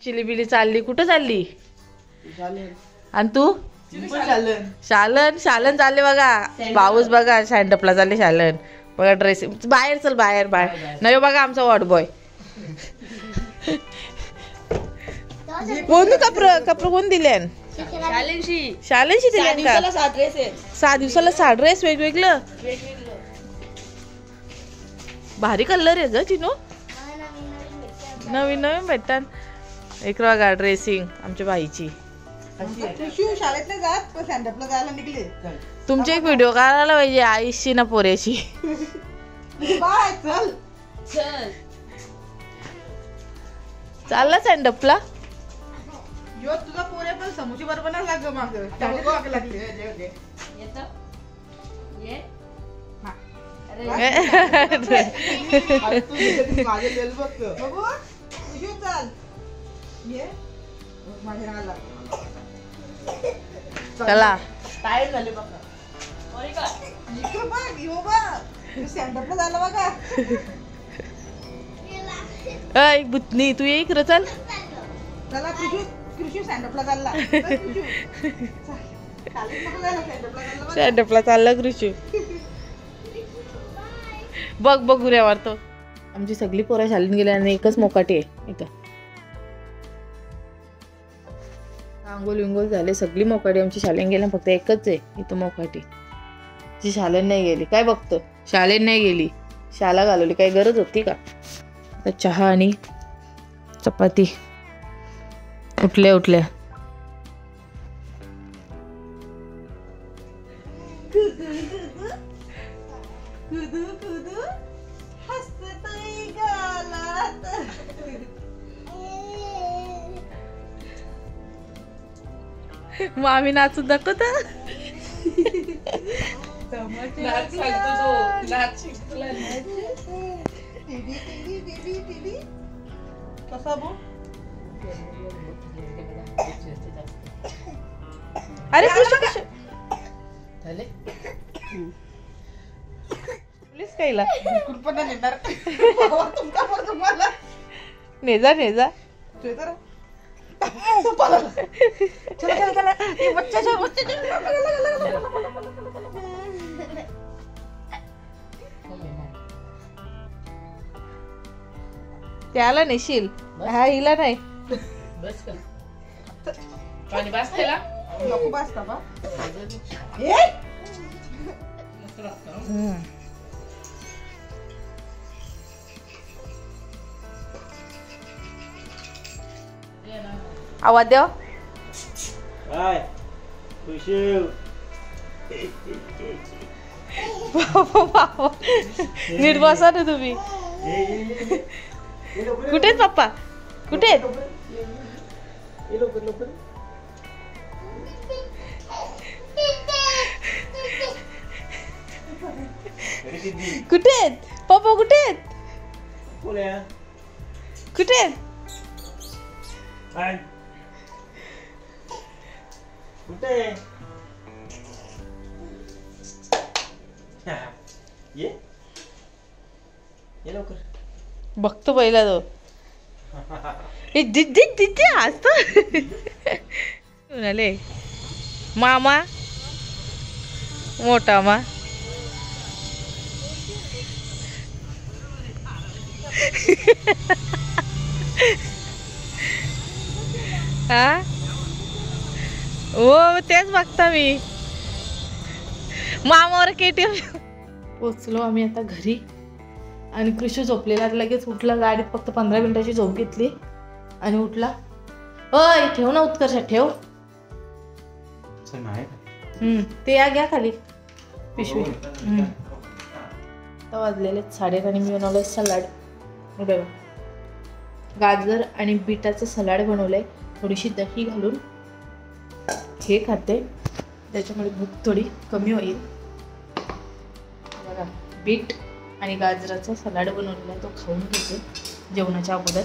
चिलीबिली चालली. कुठं चालली? आणि तू? शालन शालन चालले बघा. पाऊस बघा. स्टँडअपला चालले शालन बघा. ड्रेसिंग बाहेर. चल बाहेर बाहेर. नाही बघा आमचा वॉर्ड बॉय. कोण कपडे कोण दिले? शालेनशी दिले का? 6 दिवसाला 6 ड्रेस वेगवेगळं. भारी कलर आहे ग चिनू. नवीन नवीन भेटतात. एक बघा ड्रेसिंग आमच्या बाईची. शाळेत नाही जात पण स्टँडअपला जायला निघले. तुमची एक व्हिडिओ काढायला पाहिजे आईशी ना पोऱ्याशी. बाय चल चल चालला स्टँडअपला. यो तुझा पोरे पण समोची बरोबर ना लाग माग टाकू लागली. येतो ये अरे तू माझे लेल बघ बाबू. यो चल ये माझ्या आला. चला टायर झाले बघा. ओरे का इकडे बघ यो बघ स्टँडअपला झाला बघा. अय बुतनी तू ये इकडे. चल चला कृषी स्टँडअपला चालला. स्टँडअपला चालला कृषी. बघ बघ घुऱ्या मारतो. आमची सगळी पोरं शाळेत गेली आणि एकच मोकाटी आहे इथं. आंघोळ विंगोल झाले. सगळी मोकाटी आमची शाळेत गेल्या. फक्त एकच आहे इथं मोकाटी जी शाळेत नाही गेली. काय बघतो? शाळेत नाही गेली. शाला घालवली. काही गरज होती का? आता चहा आणि चपाती. उठल्या उठल्या मामी नाचून दाखवत. कसा बो अरे कृष्ण झाले कायला कुरपणा नेणार. तुम्हाला नेजा नेजा. त्याला नेशील. हा हिला नाही. नको बस का बा. आवाज द्या. नीट बसा ना तुम्ही. कुठे आहेत पप्पा? कुठे आहेत? कुठे आहेत पप्पा? कुठे आहेत? कुठे आहेत? कुठे ये लवकर. बघतो पहिला तो. हसतो. म्हणाले मामा मोठा मा. हा हो तेच बघता मी. मामावर KTM. पोचलो आम्ही आता घरी आणि कृषी झोपलेला. लगेच उठला. गाडीत फक्त 15 मिनिटाची झोप घेतली आणि उठला. अय ठेव ना उत्कर्षात ठेव. ते या घ्या खाली पिशवी. आता वाजलेले 8:30 आणि मी बनवलंय सलाड. बघा गाजर आणि बीटाचं सलाड बनवलंय. थोडीशी दही घालून हे खाते. त्याच्यामुळे भूक थोडी कमी होईल. बघा बीट आणि गाजराचा सलाड बनवलेला आहे. तो खाऊन घेते जेवणाच्या अगोदर.